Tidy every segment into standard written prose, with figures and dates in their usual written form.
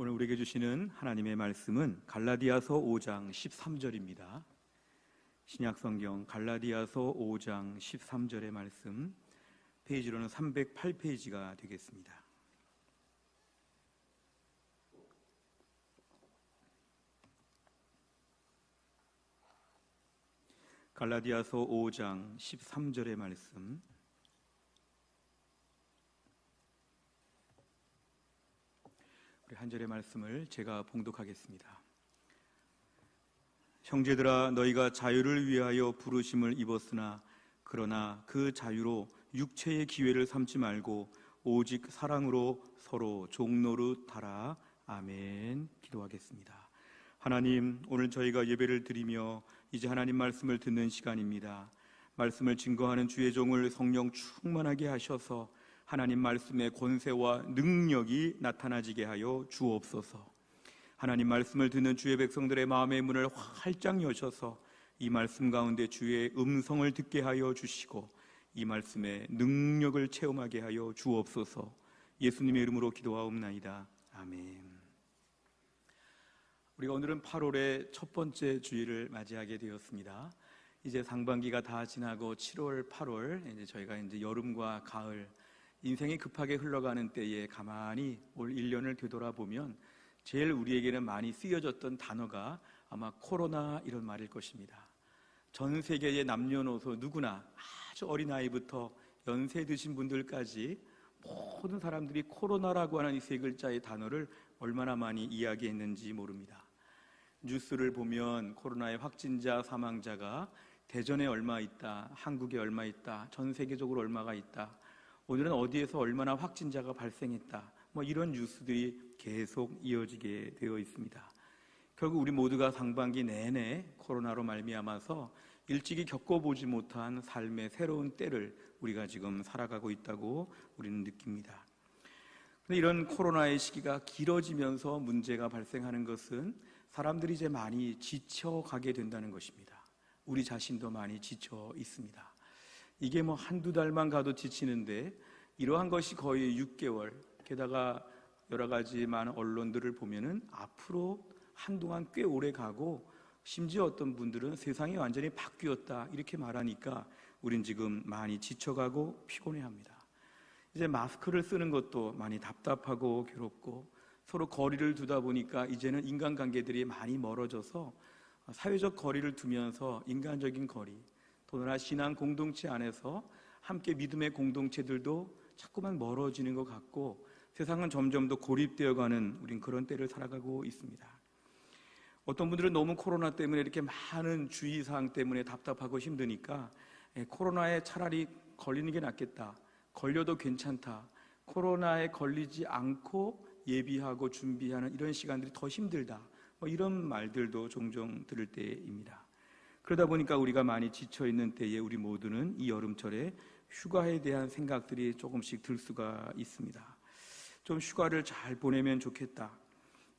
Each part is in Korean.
오늘 우리에게 주시는 하나님의 말씀은 갈라디아서 5장 13절입니다. 신약성경 갈라디아서 5장 13절의 말씀, 페이지로는 308페이지가 되겠습니다. 갈라디아서 5장 13절의 말씀, 우리 한 절의 말씀을 제가 봉독하겠습니다. 형제들아, 너희가 자유를 위하여 부르심을 입었으나 그러나 그 자유로 육체의 기회를 삼지 말고 오직 사랑으로 서로 종노릇 하라. 아멘. 기도하겠습니다. 하나님, 오늘 저희가 예배를 드리며 이제 하나님 말씀을 듣는 시간입니다. 말씀을 증거하는 주의 종을 성령 충만하게 하셔서 하나님 말씀의 권세와 능력이 나타나지게 하여 주옵소서. 하나님 말씀을 듣는 주의 백성들의 마음의 문을 활짝 여셔서 이 말씀 가운데 주의 음성을 듣게 하여 주시고 이 말씀의 능력을 체험하게 하여 주옵소서. 예수님의 이름으로 기도하옵나이다. 아멘. 우리가 오늘은 8월의 첫 번째 주일을 맞이하게 되었습니다. 이제 상반기가 다 지나고 7월, 8월 이제 저희가 이제 여름과 가을, 인생이 급하게 흘러가는 때에 가만히 올 1년을 되돌아보면 제일 우리에게는 많이 쓰여졌던 단어가 아마 코로나 이런 말일 것입니다. 전 세계의 남녀노소 누구나 아주 어린아이부터 연세 드신 분들까지 모든 사람들이 코로나라고 하는 이 세 글자의 단어를 얼마나 많이 이야기했는지 모릅니다. 뉴스를 보면 코로나의 확진자, 사망자가 대전에 얼마 있다, 한국에 얼마 있다, 전 세계적으로 얼마가 있다, 오늘은 어디에서 얼마나 확진자가 발생했다, 이런 뉴스들이 계속 이어지게 되어 있습니다. 결국 우리 모두가 상반기 내내 코로나로 말미암아서 일찍이 겪어보지 못한 삶의 새로운 때를 우리가 지금 살아가고 있다고 우리는 느낍니다. 그런데 이런 코로나의 시기가 길어지면서 문제가 발생하는 것은 사람들이 이제 많이 지쳐가게 된다는 것입니다. 우리 자신도 많이 지쳐 있습니다. 이게 한두 달만 가도 지치는데 이러한 것이 거의 6개월, 게다가 여러 가지 많은 언론들을 보면은 앞으로 한동안 꽤 오래 가고 심지어 어떤 분들은 세상이 완전히 바뀌었다 이렇게 말하니까 우린 지금 많이 지쳐가고 피곤해합니다. 이제 마스크를 쓰는 것도 많이 답답하고 괴롭고 서로 거리를 두다 보니까 이제는 인간관계들이 많이 멀어져서 사회적 거리를 두면서 인간적인 거리, 또는 신앙 공동체 안에서 함께 믿음의 공동체들도 자꾸만 멀어지는 것 같고 세상은 점점 더 고립되어가는 우린 그런 때를 살아가고 있습니다. 어떤 분들은 너무 코로나 때문에 이렇게 많은 주의사항 때문에 답답하고 힘드니까 코로나에 차라리 걸리는 게 낫겠다, 걸려도 괜찮다, 코로나에 걸리지 않고 예비하고 준비하는 이런 시간들이 더 힘들다, 이런 말들도 종종 들을 때입니다. 그러다 보니까 우리가 많이 지쳐있는 때에 우리 모두는 이 여름철에 휴가에 대한 생각들이 조금씩 들 수가 있습니다. 좀 휴가를 잘 보내면 좋겠다.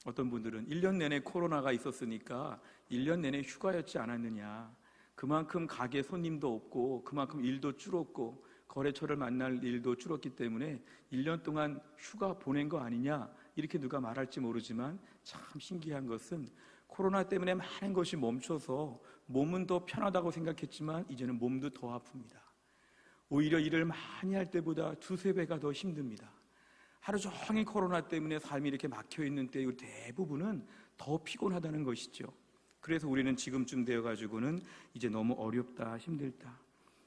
어떤 분들은 1년 내내 코로나가 있었으니까 1년 내내 휴가였지 않았느냐, 그만큼 가게 손님도 없고 그만큼 일도 줄었고 거래처를 만날 일도 줄었기 때문에 1년 동안 휴가 보낸 거 아니냐, 이렇게 누가 말할지 모르지만 참 신기한 것은 코로나 때문에 많은 것이 멈춰서 몸은 더 편하다고 생각했지만 이제는 몸도 더 아픕니다. 오히려 일을 많이 할 때보다 두세 배가 더 힘듭니다. 하루 종일 코로나 때문에 삶이 이렇게 막혀있는 때 대부분은 더 피곤하다는 것이죠. 그래서 우리는 지금쯤 되어가지고는 이제 너무 어렵다, 힘들다.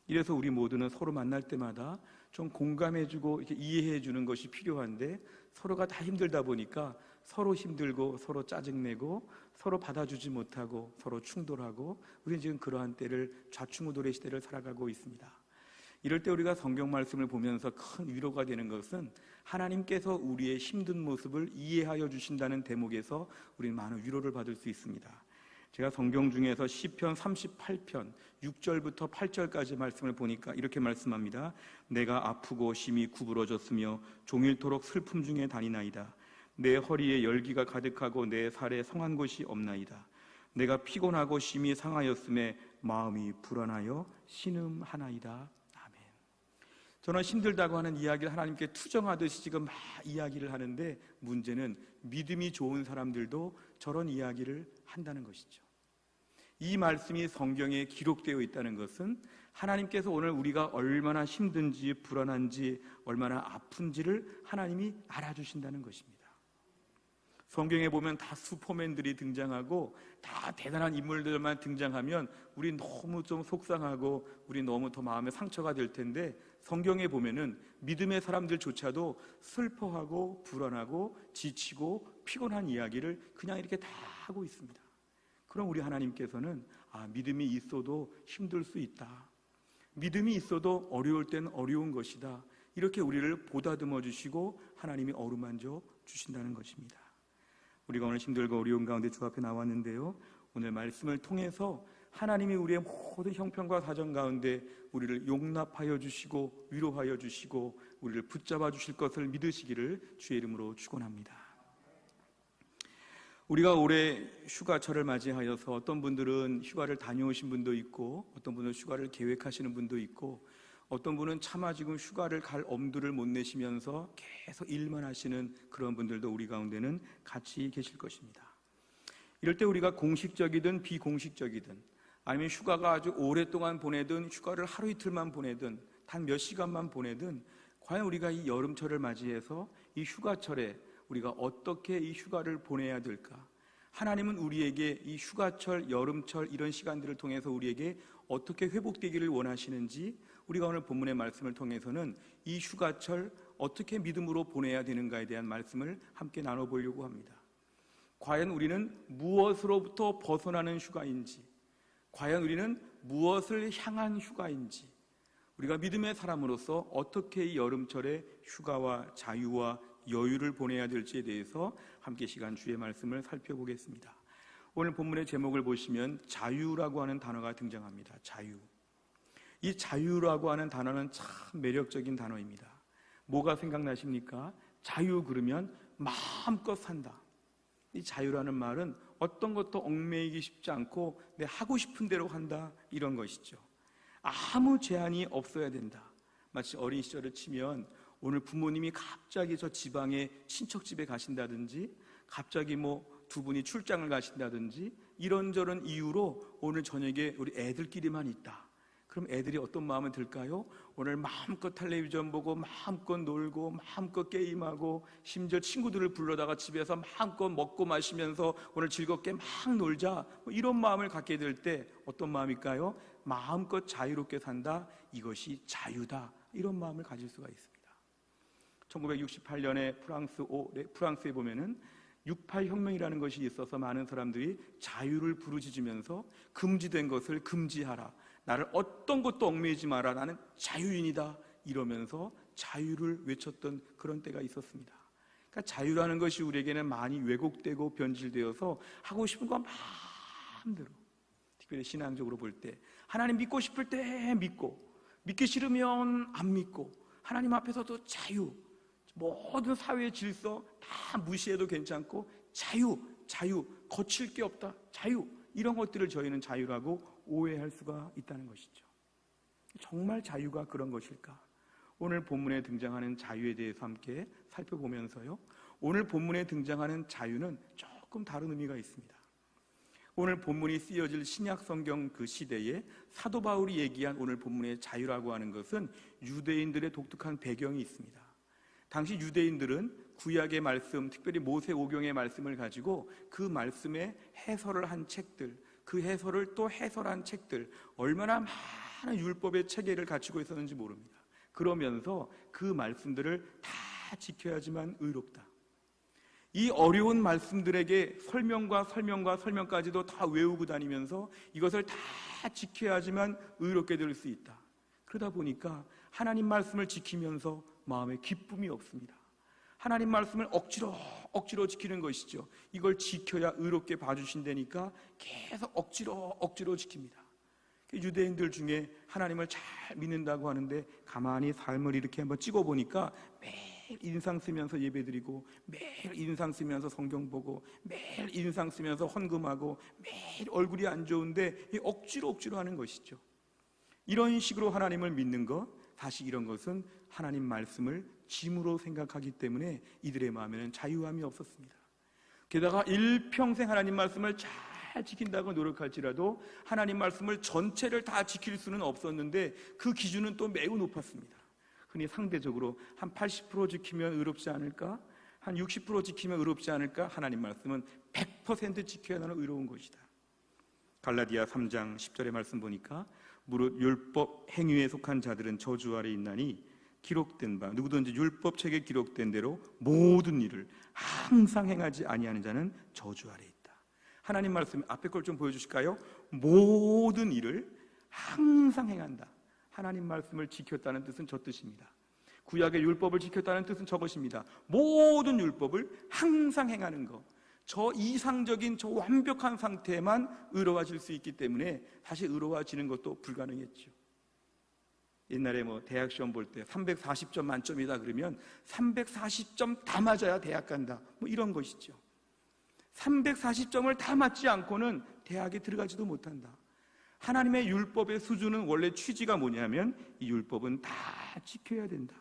이래서 우리 모두는 서로 만날 때마다 좀 공감해주고 이렇게 이해해주는 것이 필요한데 서로가 다 힘들다 보니까 서로 힘들고 서로 짜증내고 서로 받아주지 못하고 서로 충돌하고 우리는 지금 그러한 때를 좌충우돌의 시대를 살아가고 있습니다. 이럴 때 우리가 성경 말씀을 보면서 큰 위로가 되는 것은 하나님께서 우리의 힘든 모습을 이해하여 주신다는 대목에서 우리는 많은 위로를 받을 수 있습니다. 제가 성경 중에서 시편 38편 6절부터 8절까지 말씀을 보니까 이렇게 말씀합니다. 내가 아프고 심히 구부러졌으며 종일토록 슬픔 중에 다니나이다. 내 허리에 열기가 가득하고 내 살에 성한 곳이 없나이다. 내가 피곤하고 심히 상하였음에 마음이 불안하여 신음하나이다. 아멘. 저는 힘들다고 하는 이야기를 하나님께 투정하듯이 지금 막 이야기를 하는데, 문제는 믿음이 좋은 사람들도 저런 이야기를 한다는 것이죠. 이 말씀이 성경에 기록되어 있다는 것은 하나님께서 오늘 우리가 얼마나 힘든지 불안한지 얼마나 아픈지를 하나님이 알아주신다는 것입니다. 성경에 보면 다 슈퍼맨들이 등장하고 다 대단한 인물들만 등장하면 우리 너무 좀 속상하고 우리 너무 더 마음에 상처가 될 텐데, 성경에 보면은 믿음의 사람들조차도 슬퍼하고 불안하고 지치고 피곤한 이야기를 그냥 이렇게 다 하고 있습니다. 그럼 우리 하나님께서는 믿음이 있어도 힘들 수 있다, 믿음이 있어도 어려울 땐 어려운 것이다, 이렇게 우리를 보다듬어 주시고 하나님이 어루만져 주신다는 것입니다. 우리가 오늘 힘들고 어려운 가운데 주 앞에 나왔는데요, 오늘 말씀을 통해서 하나님이 우리의 모든 형편과 사정 가운데 우리를 용납하여 주시고 위로하여 주시고 우리를 붙잡아 주실 것을 믿으시기를 주의 이름으로 축원합니다. 우리가 올해 휴가철을 맞이하여서 어떤 분들은 휴가를 다녀오신 분도 있고, 어떤 분은 휴가를 계획하시는 분도 있고, 어떤 분은 차마 지금 휴가를 갈 엄두를 못 내시면서 계속 일만 하시는 그런 분들도 우리 가운데는 같이 계실 것입니다. 이럴 때 우리가 공식적이든 비공식적이든, 아니면 휴가가 아주 오랫동안 보내든 휴가를 하루 이틀만 보내든 단 몇 시간만 보내든, 과연 우리가 이 여름철을 맞이해서 이 휴가철에 우리가 어떻게 이 휴가를 보내야 될까? 하나님은 우리에게 이 휴가철, 여름철 이런 시간들을 통해서 우리에게 어떻게 회복되기를 원하시는지, 우리가 오늘 본문의 말씀을 통해서는 이 휴가철 어떻게 믿음으로 보내야 되는가에 대한 말씀을 함께 나눠보려고 합니다. 과연 우리는 무엇으로부터 벗어나는 휴가인지, 과연 우리는 무엇을 향한 휴가인지, 우리가 믿음의 사람으로서 어떻게 이 여름철에 휴가와 자유와 여유를 보내야 될지에 대해서 함께 시간 주의 말씀을 살펴보겠습니다. 오늘 본문의 제목을 보시면 자유라고 하는 단어가 등장합니다. 자유. 이 자유라고 하는 단어는 참 매력적인 단어입니다. 뭐가 생각나십니까? 자유 그러면 마음껏 산다. 이 자유라는 말은 어떤 것도 얽매이기 쉽지 않고 내 하고 싶은 대로 한다, 이런 것이죠. 아무 제한이 없어야 된다. 마치 어린 시절을 치면 오늘 부모님이 갑자기 저 지방에 친척집에 가신다든지, 갑자기 두 분이 출장을 가신다든지, 이런저런 이유로 오늘 저녁에 우리 애들끼리만 있다. 그럼 애들이 어떤 마음이 들까요? 오늘 마음껏 텔레비전 보고 마음껏 놀고 마음껏 게임하고, 심지어 친구들을 불러다가 집에서 마음껏 먹고 마시면서 오늘 즐겁게 막 놀자, 이런 마음을 갖게 될 때 어떤 마음일까요? 마음껏 자유롭게 산다, 이것이 자유다, 이런 마음을 가질 수가 있습니다. 1968년에 프랑스에 보면은 68 혁명이라는 것이 있어서 많은 사람들이 자유를 부르짖으면서 금지된 것을 금지하라, 나를 어떤 것도 얽매이지 마라, 나는 자유인이다, 이러면서 자유를 외쳤던 그런 때가 있었습니다. 그러니까 자유라는 것이 우리에게는 많이 왜곡되고 변질되어서 하고 싶은 거 마음대로, 특별히 신앙적으로 볼 때 하나님 믿고 싶을 때 믿고, 믿기 싫으면 안 믿고, 하나님 앞에서도 자유, 모든 사회의 질서 다 무시해도 괜찮고, 자유, 거칠 게 없다, 자유, 이런 것들을 저희는 자유라고 오해할 수가 있다는 것이죠. 정말 자유가 그런 것일까? 오늘 본문에 등장하는 자유에 대해서 함께 살펴보면서요, 오늘 본문에 등장하는 자유는 조금 다른 의미가 있습니다. 오늘 본문이 쓰여질 신약 성경 그 시대에 사도 바울이 얘기한 오늘 본문의 자유라고 하는 것은 유대인들의 독특한 배경이 있습니다. 당시 유대인들은 구약의 말씀, 특별히 모세오경의 말씀을 가지고 그 말씀에 해설을 한 책들, 그 해설을 또 해설한 책들, 얼마나 많은 율법의 체계를 갖추고 있었는지 모릅니다. 그러면서 그 말씀들을 다 지켜야지만 의롭다, 이 어려운 말씀들에게 설명까지도 다 외우고 다니면서 이것을 다 지켜야지만 의롭게 될 수 있다. 그러다 보니까 하나님 말씀을 지키면서 마음에 기쁨이 없습니다. 하나님 말씀을 억지로 지키는 것이죠. 이걸 지켜야 의롭게 봐주신다니까 계속 억지로 지킵니다. 유대인들 중에 하나님을 잘 믿는다고 하는데 가만히 삶을 이렇게 한번 찍어보니까 매일 인상 쓰면서 예배드리고, 매일 인상 쓰면서 성경 보고, 매일 인상 쓰면서 헌금하고, 매일 얼굴이 안 좋은데 억지로 하는 것이죠. 이런 식으로 하나님을 믿는 것, 다시 이런 것은 하나님 말씀을 짐으로 생각하기 때문에 이들의 마음에는 자유함이 없었습니다. 게다가 일평생 하나님 말씀을 잘 지킨다고 노력할지라도 하나님 말씀을 전체를 다 지킬 수는 없었는데 그 기준은 또 매우 높았습니다. 흔히 상대적으로 한 80% 지키면 의롭지 않을까? 한 60% 지키면 의롭지 않을까? 하나님 말씀은 100% 지켜야만 의로운 것이다. 갈라디아 3장 10절의 말씀 보니까 무릇 율법 행위에 속한 자들은 저주 아래 있나니 기록된 바 누구든지 율법책에 기록된 대로 모든 일을 항상 행하지 아니하는 자는 저주 아래 있다. 하나님 말씀 앞에 걸 좀 보여주실까요? 모든 일을 항상 행한다. 하나님 말씀을 지켰다는 뜻은 저 뜻입니다. 구약의 율법을 지켰다는 뜻은 저것입니다. 모든 율법을 항상 행하는 것, 저 이상적인 저 완벽한 상태에만 의로워질 수 있기 때문에 사실 의로워지는 것도 불가능했죠. 옛날에 대학 시험 볼 때 340점 만점이다 그러면 340점 다 맞아야 대학 간다, 이런 것이죠. 340점을 다 맞지 않고는 대학에 들어가지도 못한다. 하나님의 율법의 수준은 원래 취지가 뭐냐면 이 율법은 다 지켜야 된다.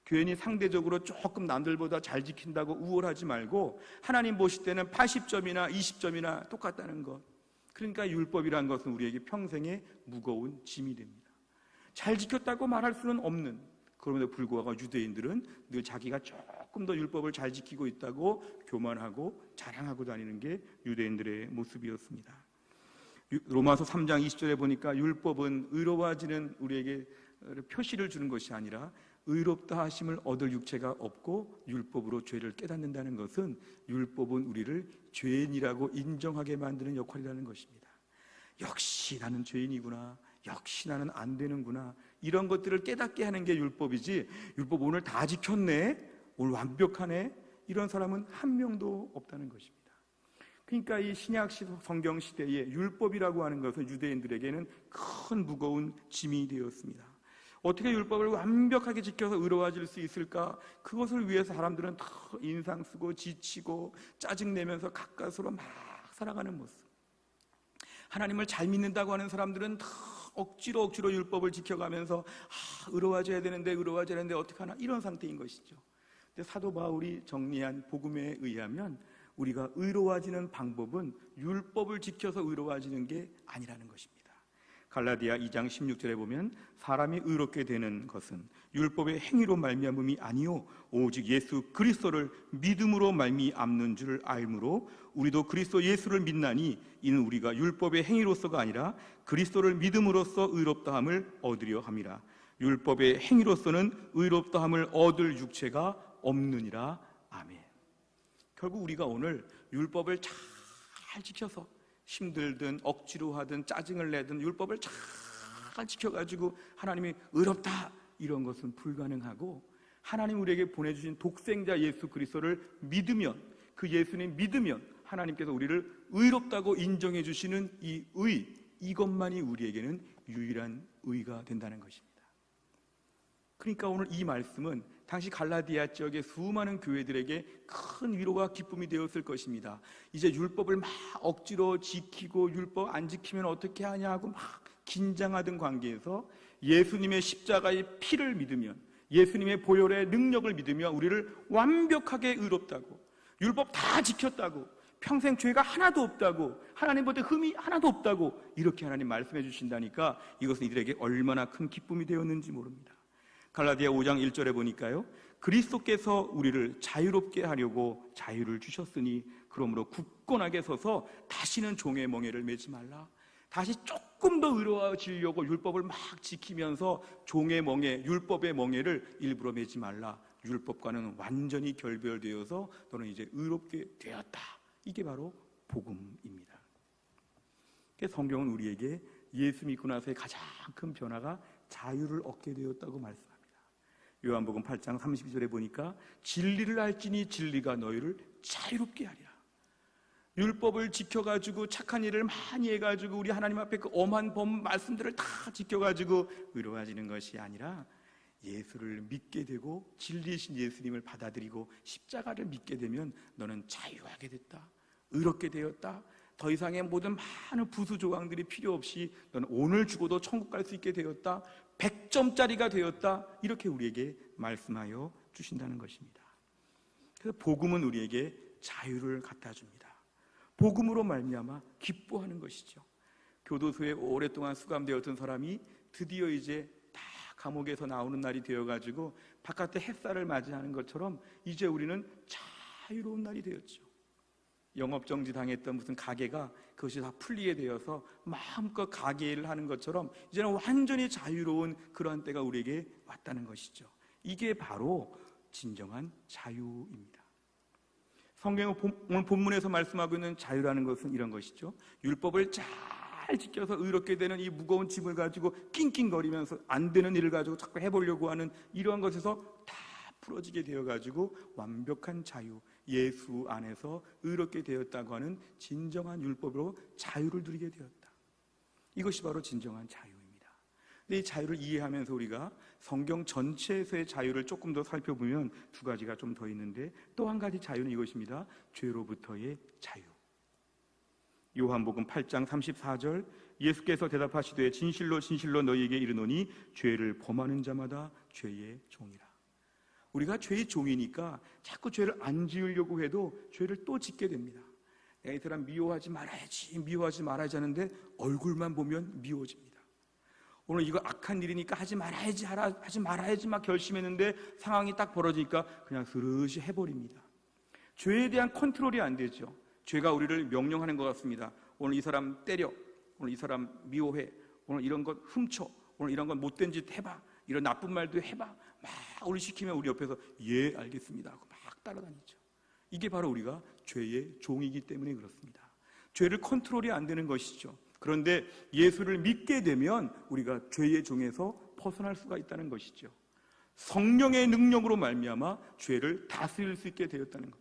괜히 상대적으로 조금 남들보다 잘 지킨다고 우월하지 말고 하나님 보실 때는 80점이나 20점이나 똑같다는 것. 그러니까 율법이란 것은 우리에게 평생의 무거운 짐이 됩니다. 잘 지켰다고 말할 수는 없는, 그럼에도 불구하고 유대인들은 늘 자기가 조금 더 율법을 잘 지키고 있다고 교만하고 자랑하고 다니는 게 유대인들의 모습이었습니다. 로마서 3장 20절에 보니까 율법은 의로워지는 우리에게 표시를 주는 것이 아니라 의롭다 하심을 얻을 육체가 없고 율법으로 죄를 깨닫는다는 것은 율법은 우리를 죄인이라고 인정하게 만드는 역할이라는 것입니다. 역시 나는 죄인이구나, 역시 나는 안 되는구나, 이런 것들을 깨닫게 하는 게 율법이지, 율법 오늘 다 지켰네, 오늘 완벽하네, 이런 사람은 한 명도 없다는 것입니다. 그러니까 이 신약 성경 시대에 율법이라고 하는 것은 유대인들에게는 큰 무거운 짐이 되었습니다. 어떻게 율법을 완벽하게 지켜서 의로워질 수 있을까? 그것을 위해서 사람들은 더 인상 쓰고 지치고 짜증내면서 가까스로 막 살아가는 모습. 하나님을 잘 믿는다고 하는 사람들은 더 억지로 율법을 지켜가면서 의로워져야 되는데 어떡하나, 이런 상태인 것이죠. 근데 사도 바울이 정리한 복음에 의하면 우리가 의로워지는 방법은 율법을 지켜서 의로워지는 게 아니라는 것입니다. 갈라디아 2장 16절에 보면 사람이 의롭게 되는 것은 율법의 행위로 말미암음이 아니요 오직 예수 그리스도를 믿음으로 말미암는 줄 알므로 우리도 그리스도 예수를 믿나니 이는 우리가 율법의 행위로서가 아니라 그리스도를 믿음으로써 의롭다함을 얻으려 함이라. 율법의 행위로서는 의롭다함을 얻을 육체가 없느니라. 아멘. 결국 우리가 오늘 율법을 잘 지켜서 힘들든 억지로 하든 짜증을 내든 율법을 잘 지켜가지고 하나님이 의롭다, 이런 것은 불가능하고, 하나님 우리에게 보내주신 독생자 예수 그리스도를 믿으면, 그 예수님 믿으면 하나님께서 우리를 의롭다고 인정해 주시는 이 의, 이것만이 우리에게는 유일한 의가 된다는 것입니다. 그러니까 오늘 이 말씀은 당시 갈라디아 지역의 수많은 교회들에게 큰 위로와 기쁨이 되었을 것입니다. 이제 율법을 막 억지로 지키고 율법 안 지키면 어떻게 하냐고 막 긴장하던 관계에서 예수님의 십자가의 피를 믿으면, 예수님의 보혈의 능력을 믿으면 우리를 완벽하게 의롭다고, 율법 다 지켰다고, 평생 죄가 하나도 없다고, 하나님보다 흠이 하나도 없다고 이렇게 하나님 말씀해 주신다니까 이것은 이들에게 얼마나 큰 기쁨이 되었는지 모릅니다. 갈라디아 5장 1절에 보니까요, 그리스도께서 우리를 자유롭게 하려고 자유를 주셨으니 그러므로 굳건하게 서서 다시는 종의 멍에를 매지 말라. 다시 조금 더 의로워지려고 율법을 막 지키면서 종의 멍에, 율법의 멍에를 일부러 매지 말라. 율법과는 완전히 결별되어서 너는 이제 의롭게 되었다. 이게 바로 복음입니다. 성경은 우리에게 예수 믿고 나서의 가장 큰 변화가 자유를 얻게 되었다고 말씀합니다. 요한복음 8장 32절에 보니까 진리를 알지니 진리가 너희를 자유롭게 하리라. 율법을 지켜가지고 착한 일을 많이 해가지고 우리 하나님 앞에 그 엄한 법 말씀들을 다 지켜가지고 의로워지는 것이 아니라 예수를 믿게 되고 진리이신 예수님을 받아들이고 십자가를 믿게 되면 너는 자유하게 됐다, 의롭게 되었다, 더 이상의 모든 많은 부수 조항들이 필요 없이 너는 오늘 죽어도 천국 갈 수 있게 되었다, 100점짜리가 되었다, 이렇게 우리에게 말씀하여 주신다는 것입니다. 그래서 복음은 우리에게 자유를 갖다 줍니다. 복음으로 말미암아 기뻐하는 것이죠. 교도소에 오랫동안 수감되었던 사람이 드디어 이제 다 감옥에서 나오는 날이 되어가지고 바깥에 햇살을 맞이하는 것처럼 이제 우리는 자유로운 날이 되었죠. 영업정지 당했던 무슨 가게가 그것이 다 풀리게 되어서 마음껏 가게 일을 하는 것처럼 이제는 완전히 자유로운 그러한 때가 우리에게 왔다는 것이죠. 이게 바로 진정한 자유입니다. 성경은 오늘 본문에서 말씀하고 있는 자유라는 것은 이런 것이죠. 율법을 잘 지켜서 의롭게 되는 이 무거운 짐을 가지고 낑낑거리면서 안 되는 일을 가지고 자꾸 해보려고 하는 이러한 것에서 다 풀어지게 되어가지고 완벽한 자유, 예수 안에서 의롭게 되었다고 하는 진정한 율법으로 자유를 누리게 되었다. 이것이 바로 진정한 자유입니다. 근데 이 자유를 이해하면서 우리가 성경 전체에서의 자유를 조금 더 살펴보면 두 가지가 좀 더 있는데, 또 한 가지 자유는 이것입니다. 죄로부터의 자유. 요한복음 8장 34절, 예수께서 대답하시되 진실로 진실로 너희에게 이르노니 죄를 범하는 자마다 죄의 종이라. 우리가 죄의 종이니까 자꾸 죄를 안 지으려고 해도 죄를 또 짓게 됩니다. 내가 이 사람 미워하지 말아야지 하는데 얼굴만 보면 미워집니다. 오늘 이거 악한 일이니까 하지 말아야지 막 결심했는데 상황이 딱 벌어지니까 그냥 스르시 해버립니다. 죄에 대한 컨트롤이 안 되죠. 죄가 우리를 명령하는 것 같습니다. 오늘 이 사람 때려, 오늘 이 사람 미워해, 오늘 이런 것 훔쳐, 오늘 이런 건 못된 짓 해봐, 이런 나쁜 말도 해봐, 막 우리 시키면 우리 옆에서 예 알겠습니다 하고 막 따라다니죠. 이게 바로 우리가 죄의 종이기 때문에 그렇습니다. 죄를 컨트롤이 안 되는 것이죠. 그런데 예수를 믿게 되면 우리가 죄의 종에서 벗어날 수가 있다는 것이죠. 성령의 능력으로 말미암아 죄를 다스릴 수 있게 되었다는 것.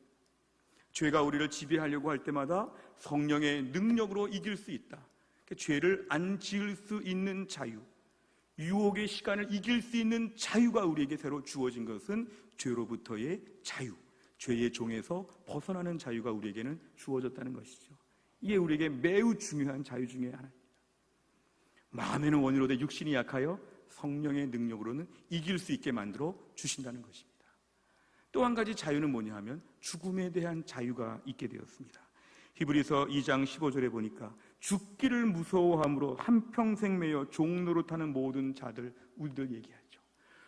죄가 우리를 지배하려고 할 때마다 성령의 능력으로 이길 수 있다. 죄를 안 지을 수 있는 자유, 유혹의 시간을 이길 수 있는 자유가 우리에게 새로 주어진 것은 죄로부터의 자유, 죄의 종에서 벗어나는 자유가 우리에게는 주어졌다는 것이죠. 이게 우리에게 매우 중요한 자유 중에 하나입니다. 마음에는 원이로되 육신이 약하여 성령의 능력으로는 이길 수 있게 만들어 주신다는 것입니다. 또 한 가지 자유는 뭐냐 하면 죽음에 대한 자유가 있게 되었습니다. 히브리서 2장 15절에 보니까 죽기를 무서워함으로 한평생 매여 종노릇하는 모든 자들, 우리들 얘기하죠.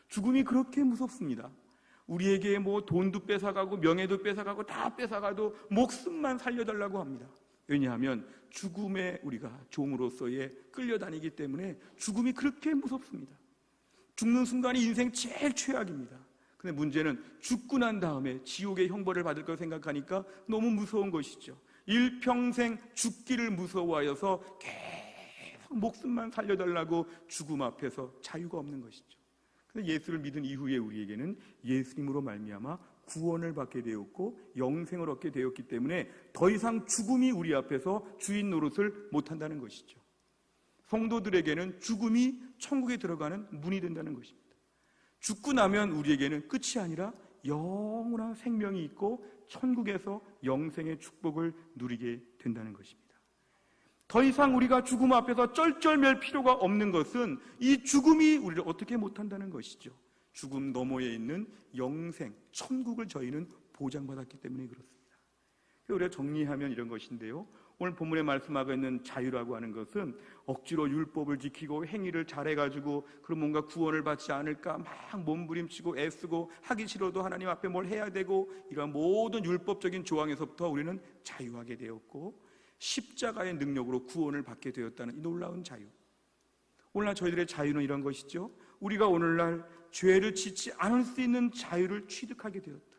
죽음이 그렇게 무섭습니다. 우리에게 뭐 돈도 뺏어가고 명예도 뺏어가고 다 뺏어가도 목숨만 살려달라고 합니다. 왜냐하면 죽음에 우리가 종으로서의 끌려다니기 때문에 죽음이 그렇게 무섭습니다. 죽는 순간이 인생 제일 최악입니다. 근데 문제는 죽고 난 다음에 지옥의 형벌을 받을 걸 생각하니까 너무 무서운 것이죠. 일평생 죽기를 무서워하여서 계속 목숨만 살려달라고 죽음 앞에서 자유가 없는 것이죠. 근데 예수를 믿은 이후에 우리에게는 예수님으로 말미암아 구원을 받게 되었고 영생을 얻게 되었기 때문에 더 이상 죽음이 우리 앞에서 주인 노릇을 못한다는 것이죠. 성도들에게는 죽음이 천국에 들어가는 문이 된다는 것입니다. 죽고 나면 우리에게는 끝이 아니라 영원한 생명이 있고 천국에서 영생의 축복을 누리게 된다는 것입니다. 더 이상 우리가 죽음 앞에서 쩔쩔맬 필요가 없는 것은 이 죽음이 우리를 어떻게 못한다는 것이죠. 죽음 너머에 있는 영생, 천국을 저희는 보장받았기 때문에 그렇습니다. 우리가 정리하면 이런 것인데요, 오늘 본문에 말씀하고 있는 자유라고 하는 것은 억지로 율법을 지키고 행위를 잘해가지고 그럼 뭔가 구원을 받지 않을까 막 몸부림치고 애쓰고 하기 싫어도 하나님 앞에 뭘 해야 되고 이러한 모든 율법적인 조항에서부터 우리는 자유하게 되었고 십자가의 능력으로 구원을 받게 되었다는 이 놀라운 자유. 오늘날 저희들의 자유는 이런 것이죠. 우리가 오늘날 죄를 짓지 않을 수 있는 자유를 취득하게 되었다.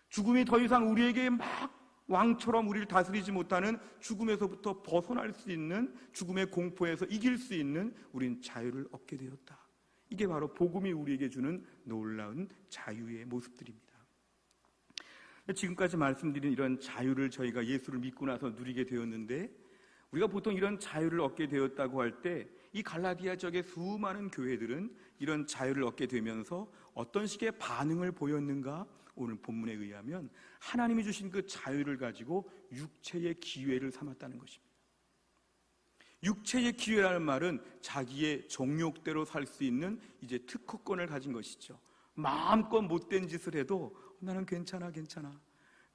죽음이 더 이상 우리에게 막 왕처럼 우리를 다스리지 못하는 죽음에서부터 벗어날 수 있는, 죽음의 공포에서 이길 수 있는 우린 자유를 얻게 되었다. 이게 바로 복음이 우리에게 주는 놀라운 자유의 모습들입니다. 지금까지 말씀드린 이런 자유를 저희가 예수를 믿고 나서 누리게 되었는데, 우리가 보통 이런 자유를 얻게 되었다고 할 때 이 갈라디아 지역의 수많은 교회들은 이런 자유를 얻게 되면서 어떤 식의 반응을 보였는가? 오늘 본문에 의하면 하나님이 주신 그 자유를 가지고 육체의 기회를 삼았다는 것입니다. 육체의 기회라는 말은 자기의 정욕대로 살 수 있는 이제 특허권을 가진 것이죠. 마음껏 못된 짓을 해도 나는 괜찮아.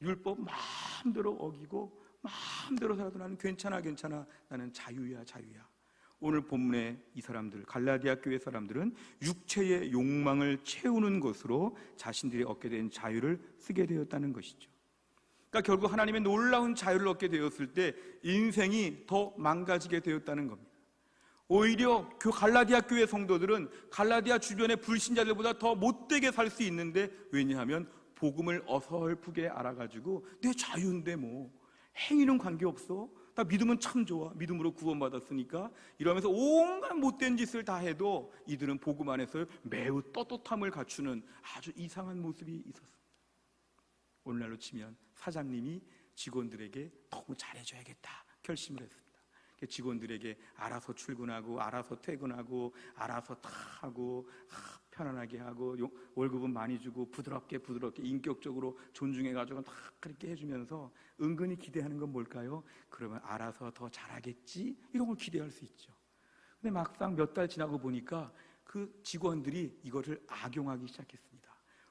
율법 마음대로 어기고 마음대로 살아도 나는 괜찮아. 나는 자유야. 오늘 본문의 이 사람들, 갈라디아 교회 사람들은 육체의 욕망을 채우는 것으로 자신들이 얻게 된 자유를 쓰게 되었다는 것이죠. 그러니까 결국 하나님의 놀라운 자유를 얻게 되었을 때 인생이 더 망가지게 되었다는 겁니다. 오히려 갈라디아 교회 성도들은 갈라디아 주변의 불신자들보다 더 못되게 살 수 있는데, 왜냐하면 복음을 어설프게 알아가지고 내 자유인데 뭐 행위는 관계없어, 나 믿으면 참 좋아, 믿음으로 구원받았으니까, 이러면서 온갖 못된 짓을 다 해도 이들은 복음 안에서 매우 떳떳함을 갖추는 아주 이상한 모습이 있었습니다. 오늘날로 치면 사장님이 직원들에게 너무 잘해줘야겠다 결심을 했습니다. 직원들에게 알아서 출근하고 알아서 퇴근하고 알아서 다 하고 편안하게 하고 월급은 많이 주고 부드럽게 인격적으로 존중해가지고 다 그렇게 해주면서 은근히 기대하는 건 뭘까요? 그러면 알아서 더 잘하겠지, 이런 걸 기대할 수 있죠. 근데 막상 몇 달 지나고 보니까 그 직원들이 이거를 악용하기 시작했습니다.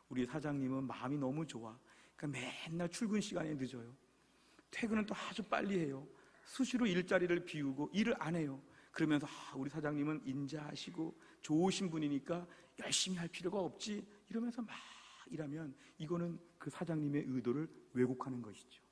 우리 사장님은 마음이 너무 좋아. 그러니까 맨날 출근 시간에 늦어요. 퇴근은 또 아주 빨리 해요. 수시로 일자리를 비우고 일을 안 해요. 그러면서 우리 사장님은 인자하시고 좋으신 분이니까 열심히 할 필요가 없지, 이러면서 막 일하면 이거는 그 사장님의 의도를 왜곡하는 것이죠.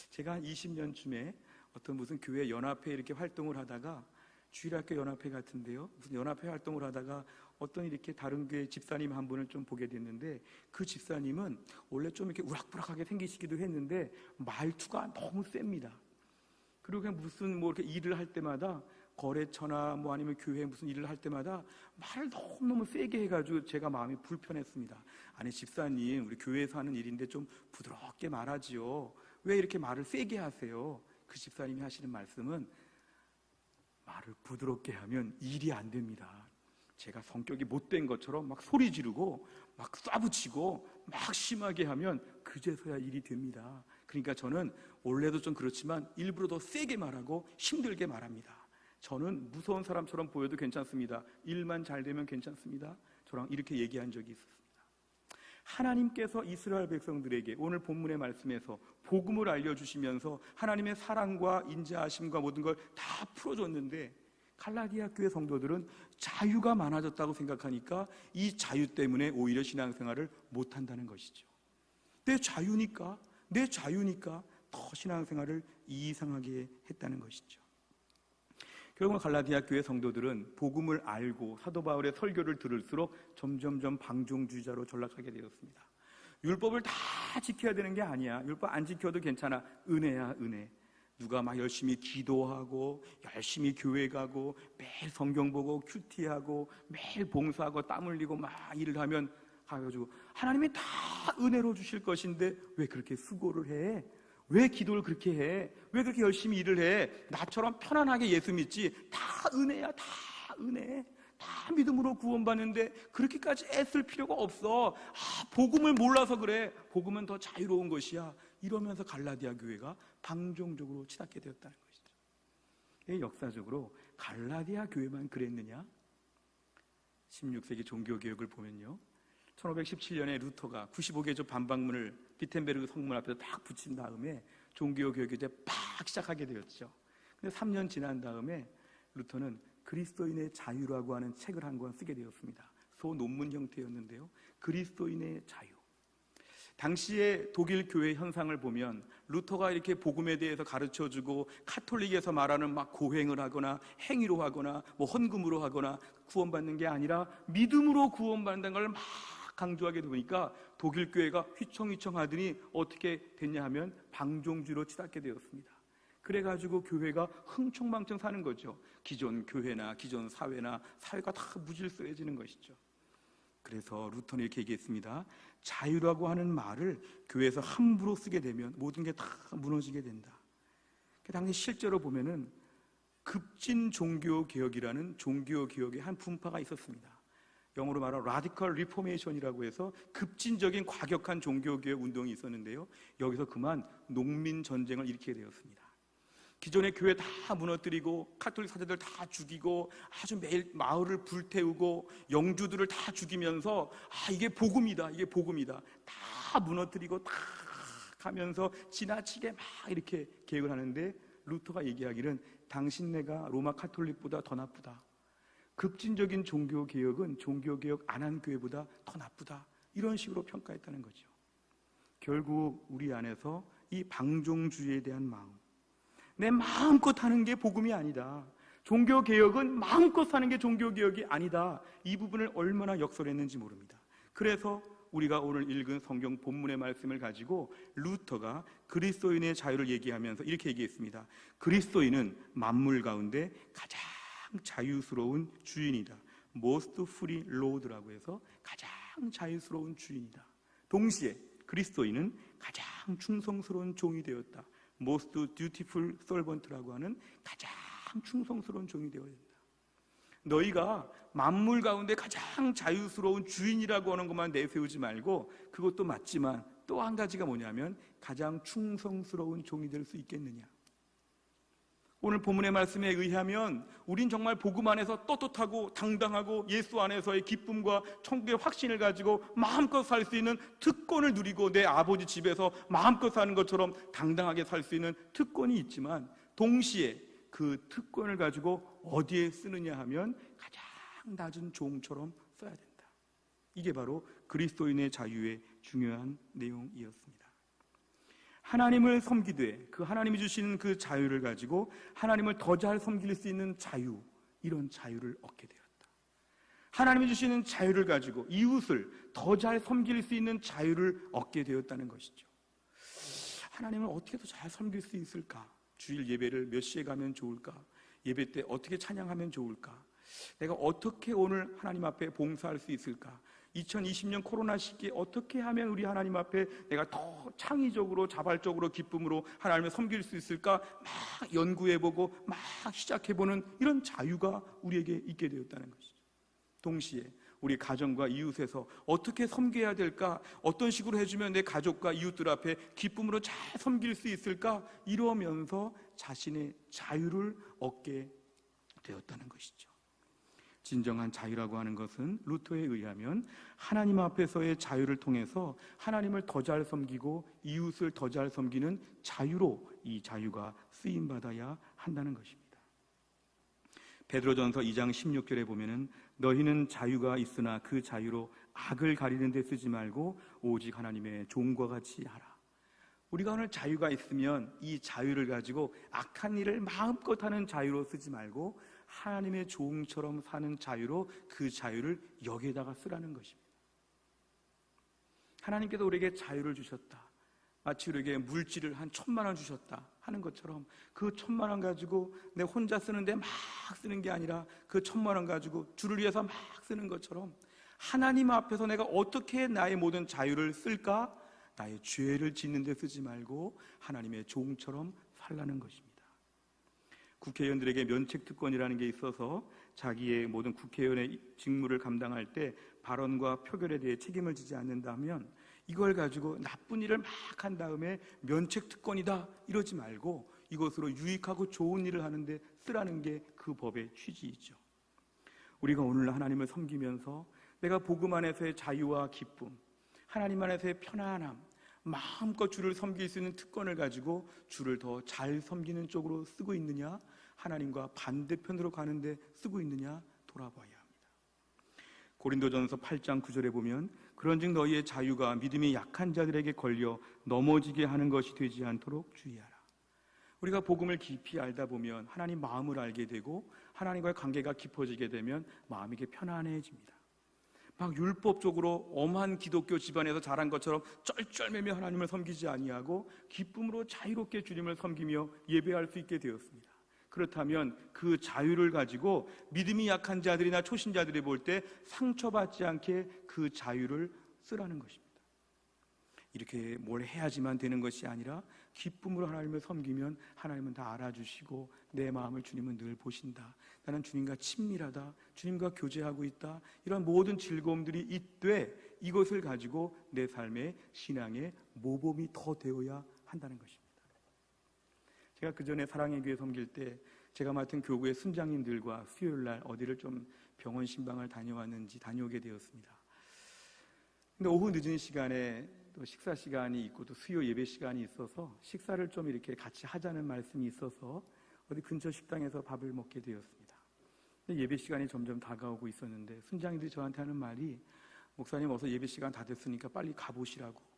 제가 한 20년쯤에 어떤 무슨 교회 연합회 이렇게 활동을 하다가, 주일학교 연합회 같은데요, 무슨 연합회 활동을 하다가 어떤 이렇게 다른 교회 집사님 한 분을 좀 보게 됐는데, 그 집사님은 원래 좀 이렇게 우락부락하게 생기시기도 했는데 말투가 너무 셉니다. 그리고 그냥 무슨 뭐 이렇게 일을 할 때마다, 거래처나 뭐 아니면 교회 무슨 일을 할 때마다 말을 너무 세게 해가지고 제가 마음이 불편했습니다. 아니 집사님, 우리 교회에서 하는 일인데 좀 부드럽게 말하지요, 왜 이렇게 말을 세게 하세요? 그 집사님이 하시는 말씀은, 말을 부드럽게 하면 일이 안 됩니다. 제가 성격이 못된 것처럼 막 소리 지르고 막 쏴붙이고 막 심하게 하면 그제서야 일이 됩니다. 그러니까 저는 원래도 좀 그렇지만 일부러 더 세게 말하고 힘들게 말합니다. 저는 무서운 사람처럼 보여도 괜찮습니다. 일만 잘 되면 괜찮습니다. 저랑 이렇게 얘기한 적이 있었습니다. 하나님께서 이스라엘 백성들에게 오늘 본문의 말씀에서 복음을 알려주시면서 하나님의 사랑과 인자하심과 모든 걸 다 풀어줬는데, 갈라디아 교회 성도들은 자유가 많아졌다고 생각하니까 이 자유 때문에 오히려 신앙생활을 못한다는 것이죠. 내 자유니까 더 신앙생활을 이상하게 했다는 것이죠. 결국 갈라디아 교회 성도들은 복음을 알고 사도 바울의 설교를 들을수록 점점점 방종주의자로 전락하게 되었습니다. 율법을 다 지켜야 되는 게 아니야, 율법 안 지켜도 괜찮아, 은혜야 은혜. 누가 막 열심히 기도하고 열심히 교회 가고 매일 성경 보고 큐티하고 매일 봉사하고 땀 흘리고 막 일을 하면 가가지고 하나님이 다 은혜로 주실 것인데 왜 그렇게 수고를 해? 왜 기도를 그렇게 해? 왜 그렇게 열심히 일을 해? 나처럼 편안하게 예수 믿지. 다 은혜야, 다 은혜. 다 믿음으로 구원받는데 그렇게까지 애쓸 필요가 없어. 복음을 몰라서 그래. 복음은 더 자유로운 것이야. 이러면서 갈라디아 교회가 방종적으로 치닫게 되었다는 것이죠. 역사적으로 갈라디아 교회만 그랬느냐? 16세기 종교개혁을 보면요, 1517년에 루터가 95개조 반박문을 비텐베르그 성문 앞에서 딱 붙인 다음에 종교개혁이 이제 팍 시작하게 되었죠. 근데 3년 지난 다음에 루터는 그리스도인의 자유라고 하는 책을 한 권 쓰게 되었습니다. 소논문 형태였는데요, 그리스도인의 자유. 당시의 독일 교회 현상을 보면 루터가 이렇게 복음에 대해서 가르쳐주고 카톨릭에서 말하는 막 고행을 하거나 행위로 하거나 뭐 헌금으로 하거나 구원받는 게 아니라 믿음으로 구원받는다는 걸 막 강조하게 되니까 독일 교회가 휘청휘청 하더니 어떻게 됐냐 하면 방종주의로 치닫게 되었습니다. 그래가지고 교회가 흥청망청 사는 거죠. 기존 교회나 기존 사회가 다 무질서해지는 것이죠. 그래서 루터는 이렇게 얘기했습니다. 자유라고 하는 말을 교회에서 함부로 쓰게 되면 모든 게 다 무너지게 된다. 당시 실제로 보면은 급진 종교개혁이라는 종교개혁의 한 분파가 있었습니다. 영어로 말하면 라디컬 리포메이션이라고 해서 급진적인 과격한 종교개혁 운동이 있었는데요, 여기서 그만 농민 전쟁을 일으키게 되었습니다. 기존의 교회 다 무너뜨리고 카톨릭 사제들 다 죽이고 아주 매일 마을을 불태우고 영주들을 다 죽이면서 이게 복음이다, 이게 복음이다, 다 무너뜨리고 다 가면서 지나치게 막 이렇게 계획을 하는데, 루터가 얘기하기는 당신네가 로마 카톨릭보다 더 나쁘다, 급진적인 종교개혁은 종교개혁 안 한 교회보다 더 나쁘다, 이런 식으로 평가했다는 거죠. 결국 우리 안에서 이 방종주의에 대한 마음, 내 마음껏 하는 게 복음이 아니다, 종교개혁은 마음껏 사는 게 종교개혁이 아니다, 이 부분을 얼마나 역설했는지 모릅니다. 그래서 우리가 오늘 읽은 성경 본문의 말씀을 가지고 루터가 그리스도인의 자유를 얘기하면서 이렇게 얘기했습니다. 그리스도인은 만물 가운데 가장 자유스러운 주인이다. Most free Lord라고 해서 가장 자유스러운 주인이다. 동시에 그리스도인은 가장 충성스러운 종이 되었다. Most dutiful servant라고 하는 가장 충성스러운 종이 되어야 된다. 너희가 만물 가운데 가장 자유스러운 주인이라고 하는 것만 내세우지 말고, 그것도 맞지만 또 한 가지가 뭐냐면 가장 충성스러운 종이 될 수 있겠느냐. 오늘 본문의 말씀에 의하면 우린 정말 복음 안에서 떳떳하고 당당하고 예수 안에서의 기쁨과 천국의 확신을 가지고 마음껏 살 수 있는 특권을 누리고, 내 아버지 집에서 마음껏 사는 것처럼 당당하게 살 수 있는 특권이 있지만, 동시에 그 특권을 가지고 어디에 쓰느냐 하면 가장 낮은 종처럼 써야 된다. 이게 바로 그리스도인의 자유의 중요한 내용이었습니다. 하나님을 섬기되 그 하나님이 주시는 그 자유를 가지고 하나님을 더 잘 섬길 수 있는 자유, 이런 자유를 얻게 되었다. 하나님이 주시는 자유를 가지고 이웃을 더 잘 섬길 수 있는 자유를 얻게 되었다는 것이죠. 하나님을 어떻게 더 잘 섬길 수 있을까? 주일 예배를 몇 시에 가면 좋을까? 예배 때 어떻게 찬양하면 좋을까? 내가 어떻게 오늘 하나님 앞에 봉사할 수 있을까? 2020년 코로나 시기에 어떻게 하면 우리 하나님 앞에 내가 더 창의적으로 자발적으로 기쁨으로 하나님을 섬길 수 있을까? 막 연구해보고 막 시작해보는 이런 자유가 우리에게 있게 되었다는 것이죠. 동시에 우리 가정과 이웃에서 어떻게 섬겨야 될까? 어떤 식으로 해주면 내 가족과 이웃들 앞에 기쁨으로 잘 섬길 수 있을까? 이러면서 자신의 자유를 얻게 되었다는 것이죠. 진정한 자유라고 하는 것은 루터에 의하면 하나님 앞에서의 자유를 통해서 하나님을 더 잘 섬기고 이웃을 더 잘 섬기는 자유로 이 자유가 쓰임받아야 한다는 것입니다. 베드로전서 2장 16절에 보면은 너희는 자유가 있으나 그 자유로 악을 가리는 데 쓰지 말고 오직 하나님의 종과 같이 하라. 우리가 오늘 자유가 있으면 이 자유를 가지고 악한 일을 마음껏 하는 자유로 쓰지 말고 하나님의 종처럼 사는 자유로 그 자유를 여기에다가 쓰라는 것입니다. 하나님께서 우리에게 자유를 주셨다. 마치 우리에게 물질을 한 1,000만 원 주셨다 하는 것처럼 그 1,000만 원 가지고 내 혼자 쓰는데 막 쓰는 게 아니라 그 1,000만 원 가지고 주를 위해서 막 쓰는 것처럼 하나님 앞에서 내가 어떻게 나의 모든 자유를 쓸까? 나의 죄를 짓는 데 쓰지 말고 하나님의 종처럼 살라는 것입니다. 국회의원들에게 면책특권이라는 게 있어서 자기의 모든 국회의원의 직무를 감당할 때 발언과 표결에 대해 책임을 지지 않는다면 이걸 가지고 나쁜 일을 막 한 다음에 면책특권이다 이러지 말고 이것으로 유익하고 좋은 일을 하는데 쓰라는 게 그 법의 취지이죠. 우리가 오늘 하나님을 섬기면서 내가 복음 안에서의 자유와 기쁨, 하나님 안에서의 편안함, 마음껏 주를 섬길 수 있는 특권을 가지고 주를 더 잘 섬기는 쪽으로 쓰고 있느냐, 하나님과 반대편으로 가는데 쓰고 있느냐 돌아봐야 합니다. 고린도전서 8장 9절에 보면 그런즉 너희의 자유가 믿음이 약한 자들에게 걸려 넘어지게 하는 것이 되지 않도록 주의하라. 우리가 복음을 깊이 알다 보면 하나님 마음을 알게 되고 하나님과의 관계가 깊어지게 되면 마음이 편안해집니다. 막 율법적으로 엄한 기독교 집안에서 자란 것처럼 쩔쩔매며 하나님을 섬기지 아니하고 기쁨으로 자유롭게 주님을 섬기며 예배할 수 있게 되었습니다. 그렇다면 그 자유를 가지고 믿음이 약한 자들이나 초신자들이 볼 때 상처받지 않게 그 자유를 쓰라는 것입니다. 이렇게 뭘 해야지만 되는 것이 아니라 기쁨으로 하나님을 섬기면 하나님은 다 알아주시고 내 마음을 주님은 늘 보신다. 나는 주님과 친밀하다. 주님과 교제하고 있다. 이런 모든 즐거움들이 있되 이것을 가지고 내 삶의 신앙의 모범이 더 되어야 한다는 것입니다. 제가 그 전에 사랑의 교회 섬길 때 제가 맡은 교구의 순장님들과 수요일 날 어디를 좀 병원 신방을 다녀오게 되었습니다. 근데 오후 늦은 시간에 또 식사 시간이 있고 또 수요 예배 시간이 있어서 식사를 좀 이렇게 같이 하자는 말씀이 있어서 어디 근처 식당에서 밥을 먹게 되었습니다. 근데 예배 시간이 점점 다가오고 있었는데 순장님들이 저한테 하는 말이, 목사님 어서 예배 시간 다 됐으니까 빨리 가보시라고.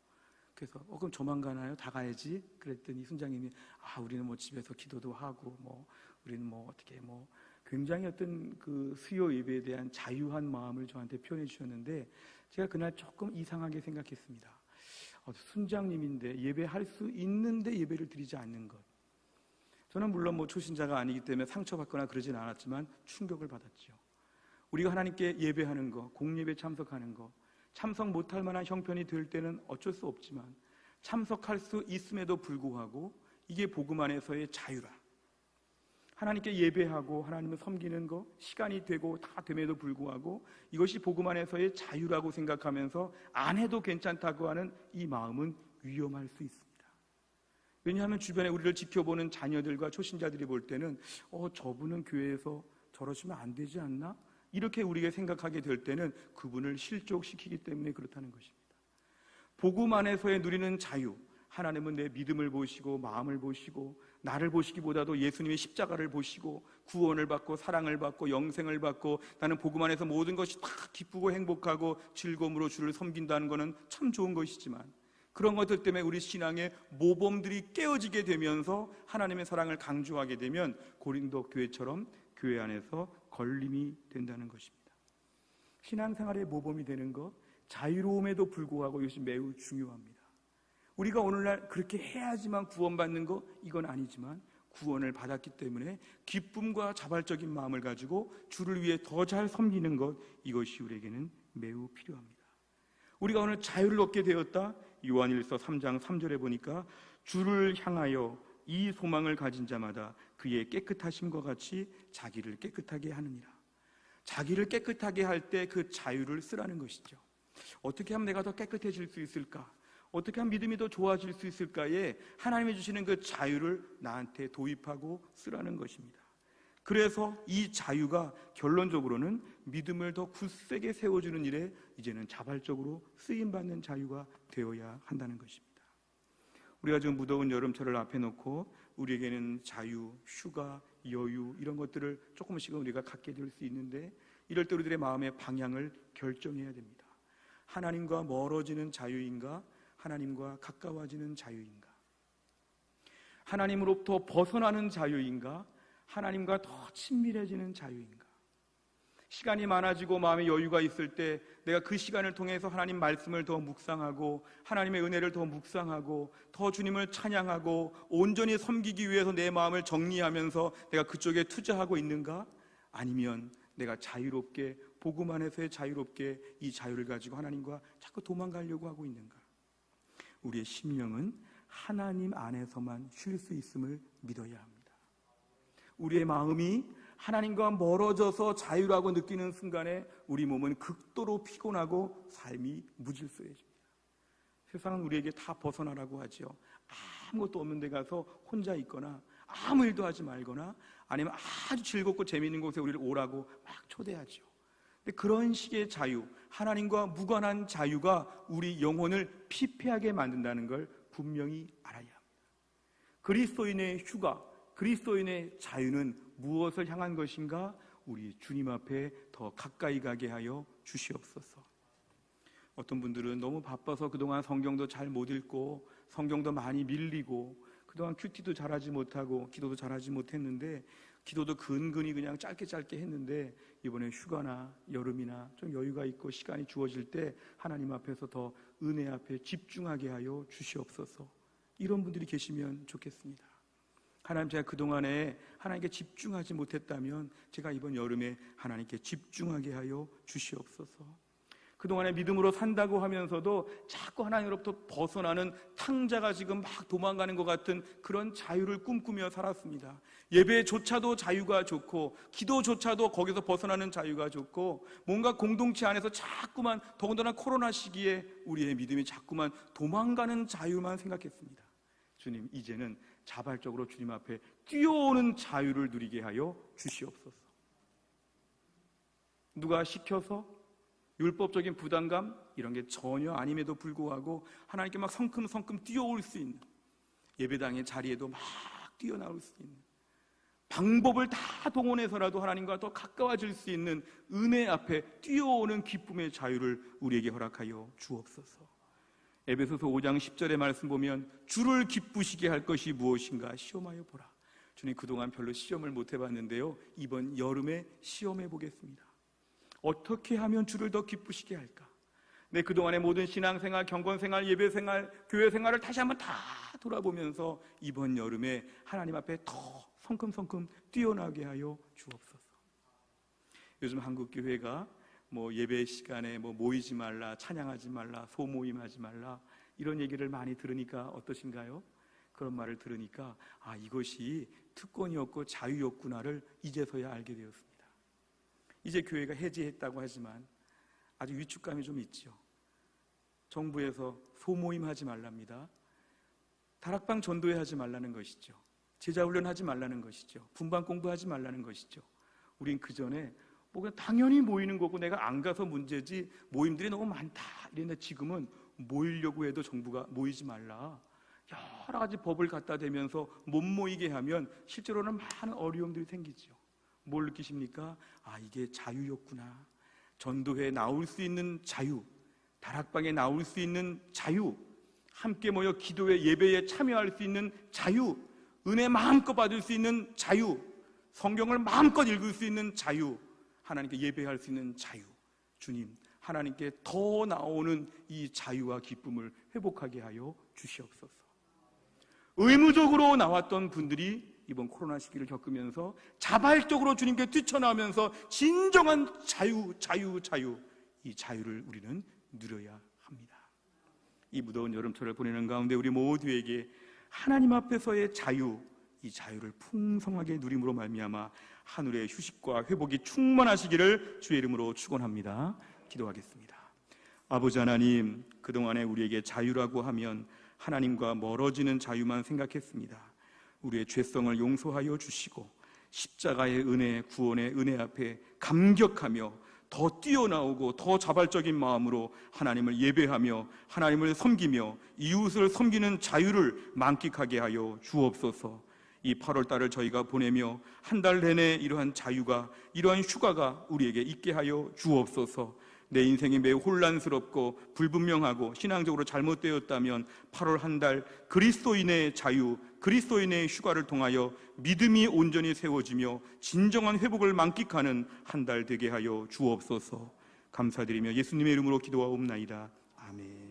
그래서 그럼 저만 가나요? 다 가야지. 그랬더니 순장님이 우리는 뭐 집에서 기도도 하고 우리는 어떻게 굉장히 어떤 그 수요 예배에 대한 자유한 마음을 저한테 표현해 주셨는데, 제가 그날 조금 이상하게 생각했습니다. 순장님인데 예배할 수 있는데 예배를 드리지 않는 것. 저는 물론 초신자가 아니기 때문에 상처받거나 그러진 않았지만 충격을 받았죠. 우리가 하나님께 예배하는 거, 공예배 참석하는 거, 참석 못할 만한 형편이 될 때는 어쩔 수 없지만 참석할 수 있음에도 불구하고 이게 복음 안에서의 자유라. 하나님께 예배하고 하나님을 섬기는 거, 시간이 되고 다 됨에도 불구하고 이것이 복음 안에서의 자유라고 생각하면서 안 해도 괜찮다고 하는 이 마음은 위험할 수 있습니다. 왜냐하면 주변에 우리를 지켜보는 자녀들과 초신자들이 볼 때는 저분은 교회에서 저러시면 안 되지 않나? 이렇게 우리가 생각하게 될 때는 그분을 실족시키기 때문에 그렇다는 것입니다. 복음 안에서의 누리는 자유, 하나님은 내 믿음을 보시고 마음을 보시고 나를 보시기보다도 예수님의 십자가를 보시고 구원을 받고 사랑을 받고 영생을 받고 나는 복음 안에서 모든 것이 다 기쁘고 행복하고 즐거움으로 주를 섬긴다는 것은 참 좋은 것이지만, 그런 것들 때문에 우리 신앙의 모범들이 깨어지게 되면서 하나님의 사랑을 강조하게 되면 고린도 교회처럼 교회 안에서 걸림이 된다는 것입니다. 신앙생활의 모범이 되는 것, 자유로움에도 불구하고 이것이 매우 중요합니다. 우리가 오늘날 그렇게 해야지만 구원받는 거, 이건 아니지만 구원을 받았기 때문에 기쁨과 자발적인 마음을 가지고 주를 위해 더 잘 섬기는 것, 이것이 우리에게는 매우 필요합니다. 우리가 오늘 자유를 얻게 되었다. 요한일서 3장 3절에 보니까 주를 향하여 이 소망을 가진 자마다 그의 깨끗하심과 같이 자기를 깨끗하게 하느니라. 자기를 깨끗하게 할 때 그 자유를 쓰라는 것이죠. 어떻게 하면 내가 더 깨끗해질 수 있을까? 어떻게 하면 믿음이 더 좋아질 수 있을까에 하나님이 주시는 그 자유를 나한테 도입하고 쓰라는 것입니다. 그래서 이 자유가 결론적으로는 믿음을 더 굳세게 세워주는 일에 이제는 자발적으로 쓰임받는 자유가 되어야 한다는 것입니다. 우리가 지금 무더운 여름철을 앞에 놓고 우리에게는 자유, 휴가, 여유 이런 것들을 조금씩은 우리가 갖게 될 수 있는데, 이럴 때 우리들의 마음의 방향을 결정해야 됩니다. 하나님과 멀어지는 자유인가? 하나님과 가까워지는 자유인가? 하나님으로부터 벗어나는 자유인가? 하나님과 더 친밀해지는 자유인가? 시간이 많아지고 마음의 여유가 있을 때 내가 그 시간을 통해서 하나님 말씀을 더 묵상하고 하나님의 은혜를 더 묵상하고 더 주님을 찬양하고 온전히 섬기기 위해서 내 마음을 정리하면서 내가 그쪽에 투자하고 있는가? 아니면 내가 자유롭게 복음 안에서의 자유롭게 이 자유를 가지고 하나님과 자꾸 도망가려고 하고 있는가? 우리의 심령은 하나님 안에서만 쉴 수 있음을 믿어야 합니다. 우리의 마음이 하나님과 멀어져서 자유라고 느끼는 순간에 우리 몸은 극도로 피곤하고 삶이 무질서해집니다. 세상은 우리에게 다 벗어나라고 하죠. 아무것도 없는 데 가서 혼자 있거나 아무 일도 하지 말거나 아니면 아주 즐겁고 재미있는 곳에 우리를 오라고 막 초대하죠. 근데 그런 식의 자유, 하나님과 무관한 자유가 우리 영혼을 피폐하게 만든다는 걸 분명히 알아야 합니다. 그리스도인의 휴가, 그리스도인의 자유는 무엇을 향한 것인가? 우리 주님 앞에 더 가까이 가게 하여 주시옵소서. 어떤 분들은 너무 바빠서 그동안 성경도 잘 못 읽고 성경도 많이 밀리고 그동안 큐티도 잘하지 못하고 기도도 잘하지 못했는데, 기도도 근근히 그냥 짧게 했는데 이번에 휴가나 여름이나 좀 여유가 있고 시간이 주어질 때 하나님 앞에서 더 은혜 앞에 집중하게 하여 주시옵소서. 이런 분들이 계시면 좋겠습니다. 하나님, 제가 그동안에 하나님께 집중하지 못했다면 제가 이번 여름에 하나님께 집중하게 하여 주시옵소서. 그동안에 믿음으로 산다고 하면서도 자꾸 하나님으로부터 벗어나는 탕자가 지금 막 도망가는 것 같은 그런 자유를 꿈꾸며 살았습니다. 예배조차도 자유가 좋고 기도조차도 거기서 벗어나는 자유가 좋고 뭔가 공동체 안에서 자꾸만, 더군다나 코로나 시기에 우리의 믿음이 자꾸만 도망가는 자유만 생각했습니다. 주님, 이제는 자발적으로 주님 앞에 뛰어오는 자유를 누리게 하여 주시옵소서. 누가 시켜서 율법적인 부담감 이런 게 전혀 아님에도 불구하고 하나님께 막 성큼성큼 뛰어올 수 있는, 예배당의 자리에도 막 뛰어나올 수 있는, 방법을 다 동원해서라도 하나님과 더 가까워질 수 있는 은혜 앞에 뛰어오는 기쁨의 자유를 우리에게 허락하여 주옵소서. 에베소서 5장 10절의 말씀 보면 주를 기쁘시게 할 것이 무엇인가 시험하여 보라. 주님, 그동안 별로 시험을 못 해봤는데요, 이번 여름에 시험해 보겠습니다. 어떻게 하면 주를 더 기쁘시게 할까? 내 그동안의 모든 신앙생활, 경건생활, 예배생활, 교회생활을 다시 한번 다 돌아보면서 이번 여름에 하나님 앞에 더 성큼성큼 뛰어나게 하여 주옵소서. 요즘 한국교회가 예배 시간에 모이지 말라, 찬양하지 말라, 소모임하지 말라 이런 얘기를 많이 들으니까 어떠신가요? 그런 말을 들으니까 이것이 특권이었고 자유였구나를 이제서야 알게 되었습니다. 이제 교회가 해제했다고 하지만 아주 위축감이 좀 있죠. 정부에서 소모임 하지 말랍니다. 다락방 전도회 하지 말라는 것이죠. 제자훈련 하지 말라는 것이죠. 분반 공부하지 말라는 것이죠. 우린 그 전에 그냥 당연히 모이는 거고 내가 안 가서 문제지 모임들이 너무 많다 이랬는데 지금은 모이려고 해도 정부가 모이지 말라, 여러 가지 법을 갖다 대면서 못 모이게 하면 실제로는 많은 어려움들이 생기죠. 뭘 느끼십니까? 이게 자유였구나. 전도회에 나올 수 있는 자유, 다락방에 나올 수 있는 자유, 함께 모여 기도회 예배에 참여할 수 있는 자유, 은혜 마음껏 받을 수 있는 자유, 성경을 마음껏 읽을 수 있는 자유, 하나님께 예배할 수 있는 자유, 주님, 하나님께 더 나오는 이 자유와 기쁨을 회복하게 하여 주시옵소서. 의무적으로 나왔던 분들이 이번 코로나 시기를 겪으면서 자발적으로 주님께 뛰쳐나오면서 진정한 자유, 이 자유를 우리는 누려야 합니다. 이 무더운 여름철을 보내는 가운데 우리 모두에게 하나님 앞에서의 자유, 이 자유를 풍성하게 누림으로 말미암아 하늘의 휴식과 회복이 충만하시기를 주의 이름으로 축원합니다. 기도하겠습니다. 아버지 하나님, 그동안에 우리에게 자유라고 하면 하나님과 멀어지는 자유만 생각했습니다. 우리의 죄성을 용서하여 주시고 십자가의 은혜, 구원의 은혜 앞에 감격하며 더 뛰어나오고 더 자발적인 마음으로 하나님을 예배하며 하나님을 섬기며 이웃을 섬기는 자유를 만끽하게 하여 주옵소서. 이 8월 달을 저희가 보내며 한 달 내내 이러한 자유가, 이러한 휴가가 우리에게 있게 하여 주옵소서. 내 인생이 매우 혼란스럽고 불분명하고 신앙적으로 잘못되었다면 8월 한 달 그리스도인의 자유, 그리스도인의 휴가를 통하여 믿음이 온전히 세워지며 진정한 회복을 만끽하는 한 달 되게 하여 주옵소서. 감사드리며 예수님의 이름으로 기도하옵나이다. 아멘.